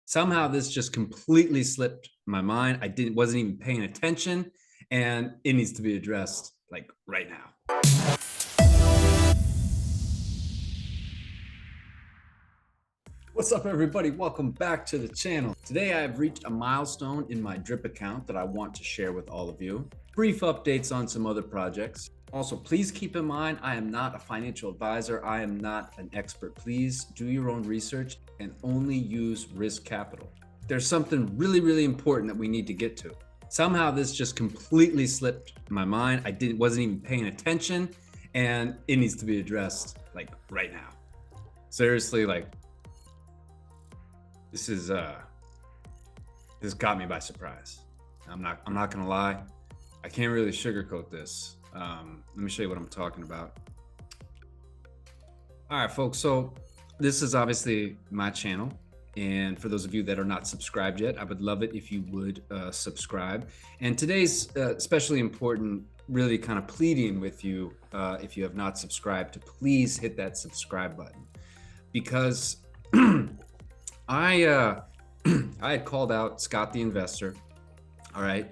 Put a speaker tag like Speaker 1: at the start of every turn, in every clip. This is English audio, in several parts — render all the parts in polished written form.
Speaker 1: Somehow this just completely slipped my mind. Wasn't even paying attention, and it needs to be addressed like right now. What's up, everybody? Welcome back to the channel. Today I've reached a milestone in my drip account that I want to share with all of you. Brief updates on some other projects. Also, please keep in mind, I am not a financial advisor. I am not an expert. Please do your own research and only use risk capital. There's something really important that we need to get to. Somehow this just completely slipped my mind. Wasn't even paying attention, and it needs to be addressed like right now. Seriously, like this got me by surprise. I'm not gonna lie. I can't really sugarcoat this. Let me show you what I'm talking about. All right, folks. So this is obviously my channel. And for those of you that are not subscribed yet, I would love it if you would subscribe. And today's especially important, really kind of pleading with you, if you have not subscribed, to please hit that subscribe button. Because I had called out Scott the Investor, all right,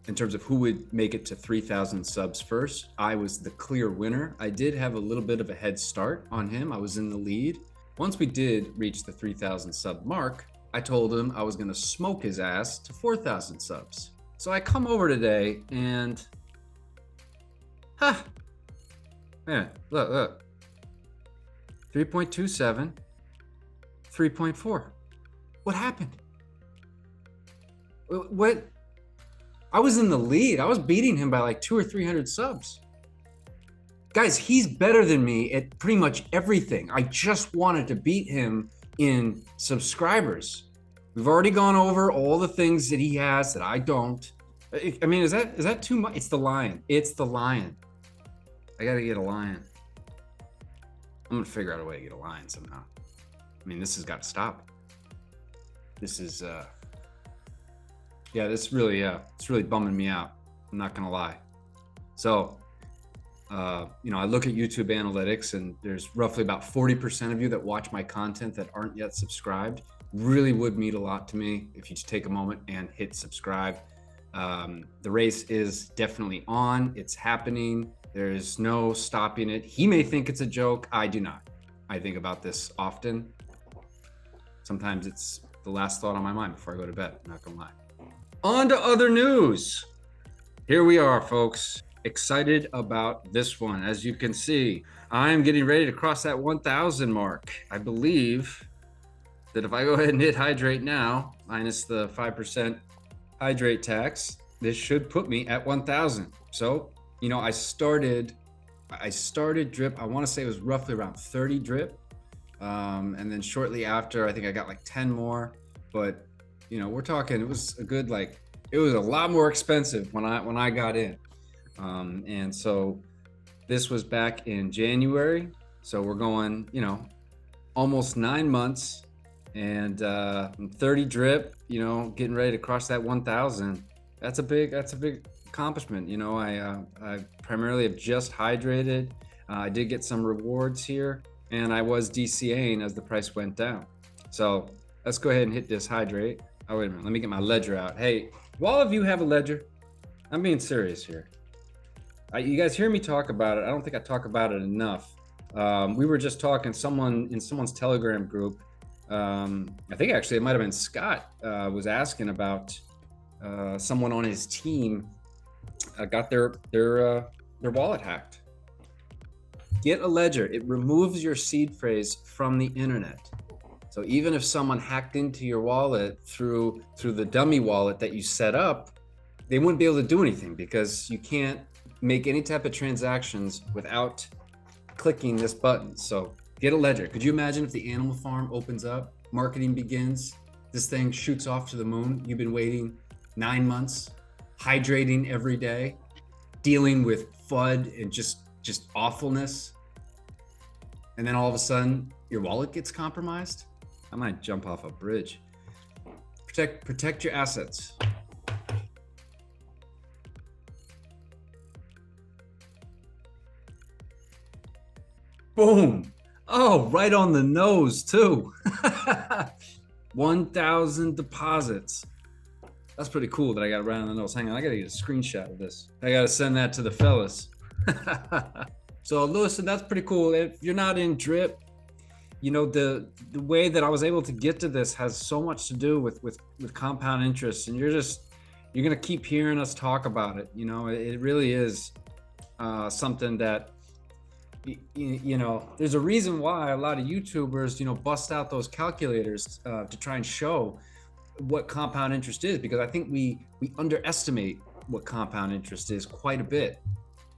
Speaker 1: in terms of who would make it to 3,000 subs first. I was the clear winner. I did have a little bit of a head start on him. I was in the lead. Once we did reach the 3,000 sub mark, I told him I was gonna smoke his ass to 4,000 subs. So I come over today and, man, look, 3.27, 3.4. What happened? What? I was in the lead. I was beating him by like 200 or 300 subs. Guys, he's better than me at pretty much everything. I just wanted to beat him in subscribers. We've already gone over all the things that he has that I don't. I mean, is that too much? It's the lion. It's the lion. I gotta get a lion. I'm gonna figure out a way to get a lion somehow. I mean, this has got to stop. This is, yeah, it's really bumming me out. I'm not gonna lie. So, you know, I look at YouTube analytics, and there's roughly about 40% of you that watch my content that aren't yet subscribed. Really would mean a lot to me if you just take a moment and hit subscribe. The race is definitely on. It's happening. There's no stopping it. He may think it's a joke. I do not. I think about this often. Sometimes it's the last thought on my mind before I go to bed. I'm not gonna lie. On to other news. Here we are, folks. Excited about this one. As you can see, I'm getting ready to cross that 1,000 mark. I believe that if I go ahead and hit hydrate now, minus the 5% hydrate tax, this should put me at 1,000. So, you know, I started drip. I want to say it was roughly around 30 drip. And then shortly after, I think I got like 10 more, but you know, we're talking, it was a good, like, it was a lot more expensive when I got in. And so this was back in January. So we're going, you know, almost 9 months, and 30 drip, you know, getting ready to cross that 1,000. That's a big accomplishment. You know, I primarily have just hydrated. I did get some rewards here, and I was DCAing as the price went down. So let's go ahead and hit this hydrate. Oh, wait a minute, let me get my ledger out. Hey, do all of you have a ledger? I'm being serious here. You guys hear me talk about it. I don't think I talk about it enough. We were just talking, someone in someone's Telegram group, I think actually it might've been Scott, was asking about someone on his team got their wallet hacked. Get a ledger. It removes your seed phrase from the internet. So even if someone hacked into your wallet through the dummy wallet that you set up, they wouldn't be able to do anything, because you can't make any type of transactions without clicking this button. So get a ledger. Could you imagine if the animal farm opens up, marketing begins, this thing shoots off to the moon? You've been waiting 9 months, hydrating every day, dealing with FUD and just awfulness. And then all of a sudden your wallet gets compromised. I might jump off a bridge. Protect your assets. Boom. Oh, right on the nose too. 1,000 deposits. That's pretty cool that I got it right on the nose. Hang on, I gotta get a screenshot of this. I gotta send that to the fellas. So listen, that's pretty cool. If you're not in drip, you know, the way that I was able to get to this has so much to do with compound interest, and you're gonna keep hearing us talk about it. You know, it really is something that, you know, there's a reason why a lot of YouTubers, you know, bust out those calculators to try and show what compound interest is, because I think we underestimate what compound interest is quite a bit.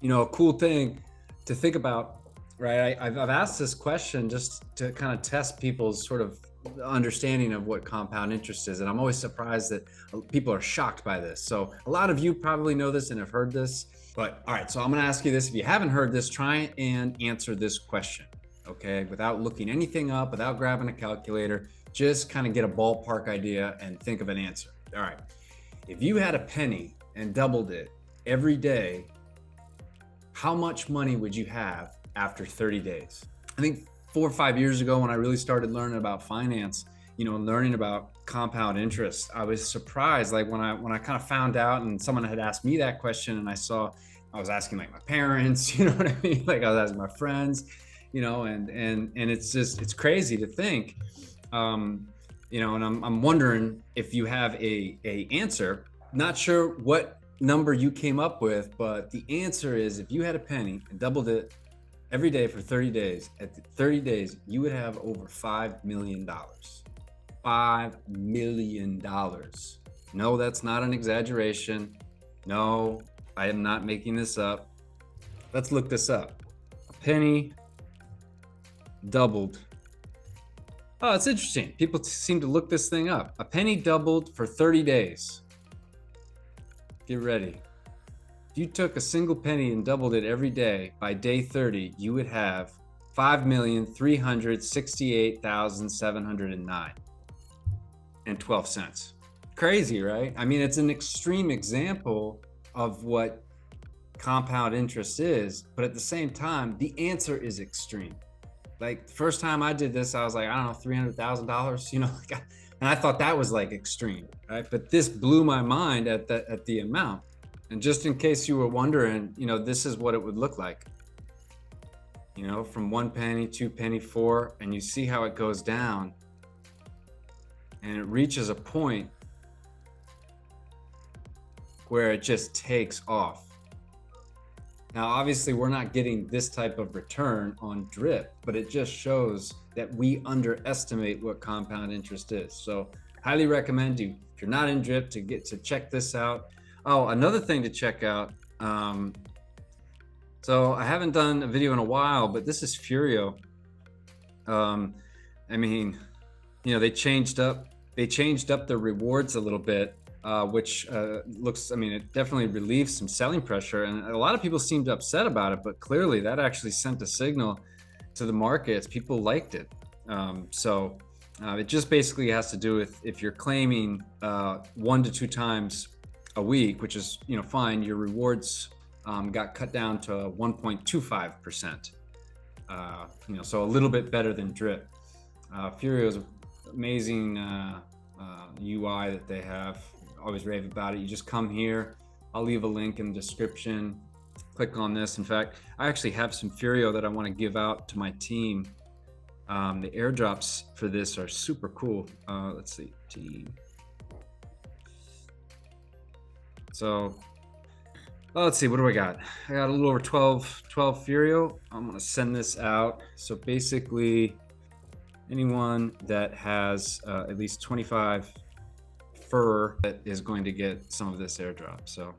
Speaker 1: You know, a cool thing to think about, right? I've asked this question just to kind of test people's sort of understanding of what compound interest is, and I'm always surprised that people are shocked by this. So a lot of you probably know this and have heard this, but all right, so I'm going to ask you this. If you haven't heard this, try and answer this question, okay, without looking anything up, without grabbing a calculator. Just kind of get a ballpark idea and think of an answer. All right, if you had a penny and doubled it every day, how much money would you have after 30 days? I think 4 or 5 years ago, when I really started learning about finance, you know, learning about compound interest, I was surprised. Like when I kind of found out, and someone had asked me that question, and I was asking like my parents, you know what I mean? Like I was asking my friends, you know, and it's crazy to think. You know, and I'm wondering if you have a answer. Not sure what number you came up with, but the answer is, if you had a penny and doubled it every day for 30 days, at 30 days, you would have over $5 million. $5 million. No, that's not an exaggeration. No, I am not making this up. Let's look this up. A penny doubled. Oh, it's interesting. People seem to look this thing up. A penny doubled for 30 days. Get ready. If you took a single penny and doubled it every day, by day 30, you would have 5,368,709 and 12 cents. Crazy, right? I mean, it's an extreme example of what compound interest is, but at the same time, the answer is extreme. Like the first time I did this, I was like, I don't know, $300,000, you know, and I thought that was like extreme, right? But this blew my mind at the amount. And just in case you were wondering, you know, this is what it would look like. You know, from 1 penny, 2 penny, 4, and you see how it goes down, and it reaches a point where it just takes off. Now, obviously, we're not getting this type of return on drip, but it just shows that we underestimate what compound interest is. So highly recommend you, if you're not in drip, to check this out. Oh, another thing to check out. So I haven't done a video in a while, but this is Furio. I mean, you know, they changed up the rewards a little bit. Which looks, I mean, it definitely relieves some selling pressure, and a lot of people seemed upset about it, but clearly that actually sent a signal to the markets. People liked it. So it just basically has to do with, if you're claiming 1 to 2 times a week, which is, you know, fine, your rewards got cut down to 1.25%. You know, so a little bit better than drip. Furio's amazing UI that they have. Always rave about it. You just come here. I'll leave a link in the description. Click on this. In fact, I actually have some Furio that I want to give out to my team. The airdrops for this are super cool. Let's see, team. So, let's see, what do I got? I got a little over 12 Furio. I'm gonna send this out. So basically, anyone that has at least 25 fur that is going to get some of this airdrop. So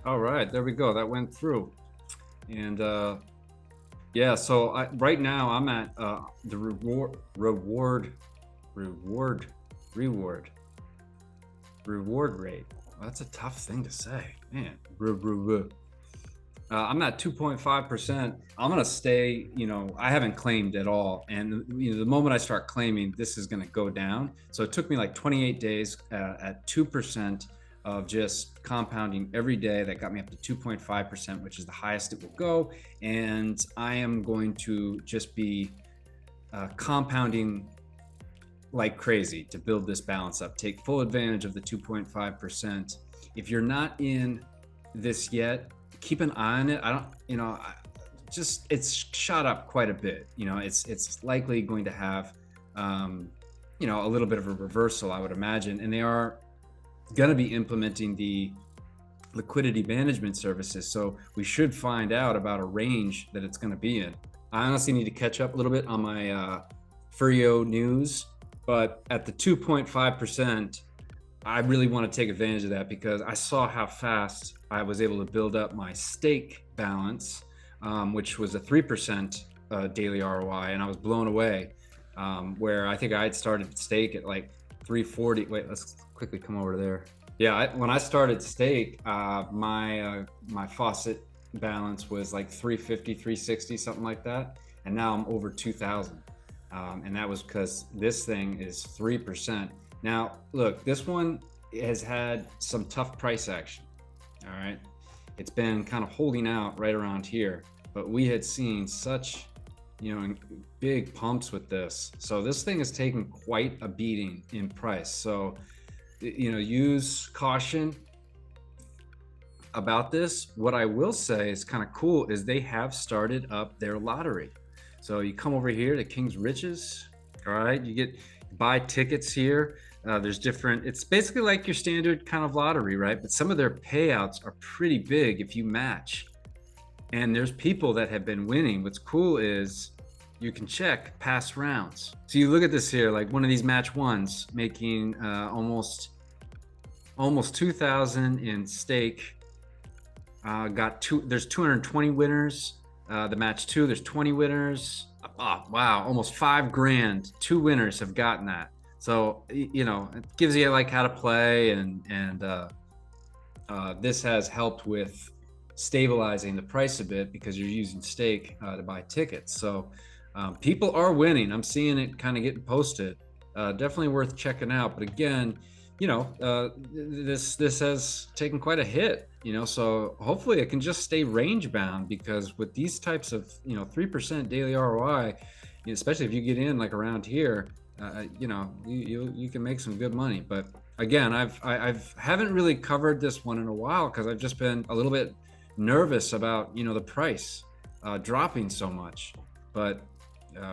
Speaker 1: all right, there we go, that went through. And yeah, so right now I'm at the reward rate. Well, that's a tough thing to say, man. I'm at 2.5%. I'm gonna stay, you know, I haven't claimed at all. And you know, the moment I start claiming, this is gonna go down. So it took me like 28 days at 2% of just compounding every day. That got me up to 2.5%, which is the highest it will go. And I am going to just be compounding like crazy to build this balance up. Take full advantage of the 2.5%. If you're not in this yet, keep an eye on it. I don't, you know, just it's shot up quite a bit. You know, it's likely going to have, you know, a little bit of a reversal, I would imagine, and they are going to be implementing the liquidity management services. So we should find out about a range that it's going to be in. I honestly need to catch up a little bit on my Furio news, but at the 2.5%, I really want to take advantage of that because I saw how fast I was able to build up my stake balance, which was a 3% daily ROI, and I was blown away. Where I think I had started stake at like 340. Wait, let's quickly come over there. Yeah, when I started stake, my Faucet balance was like 350, 360, something like that, and now I'm over 2,000, and that was because this thing is 3%. Now, look, this one has had some tough price action. All right, it's been kind of holding out right around here, but we had seen such, you know, big pumps with this. So this thing is taking quite a beating in price. So, you know, use caution about this. What I will say is kind of cool is they have started up their lottery. So you come over here to King's Riches. All right, you buy tickets here. There's different, it's basically like your standard kind of lottery, right? But some of their payouts are pretty big if you match. And there's people that have been winning. What's cool is you can check past rounds. So you look at this here, like one of these match ones making almost 2,000 in stake. There's 220 winners. The match two, there's 20 winners. Oh, wow, almost $5,000. 2 winners have gotten that. So, you know, it gives you like how to play, and this has helped with stabilizing the price a bit because you're using stake to buy tickets. So people are winning. I'm seeing it kind of getting posted. Definitely worth checking out. But again, you know, this has taken quite a hit, you know, so hopefully it can just stay range bound, because with these types of, you know, 3% daily ROI, especially if you get in like around here, you know, you can make some good money. But again, I haven't really covered this one in a while because I've just been a little bit nervous about, you know, the price dropping so much. But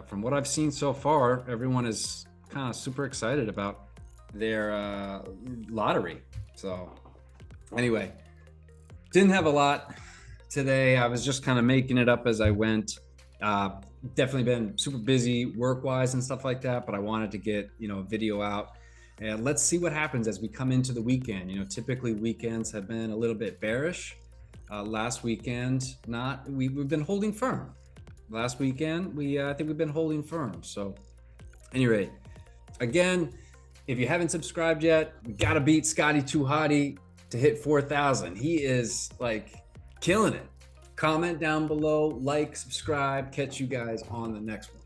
Speaker 1: from what I've seen so far, everyone is kind of super excited about their lottery. So anyway, didn't have a lot today. I was just kind of making it up as I went. Definitely been super busy work-wise and stuff like that, but I wanted to get, you know, a video out, and let's see what happens as we come into the weekend. You know, typically weekends have been a little bit bearish. Last weekend, we've been holding firm. Last weekend, I think we've been holding firm. So anyway, again, if you haven't subscribed yet, we got to beat Scotty Too Hottie to hit 4,000. He is like killing it. Comment down below, like, subscribe, catch you guys on the next one.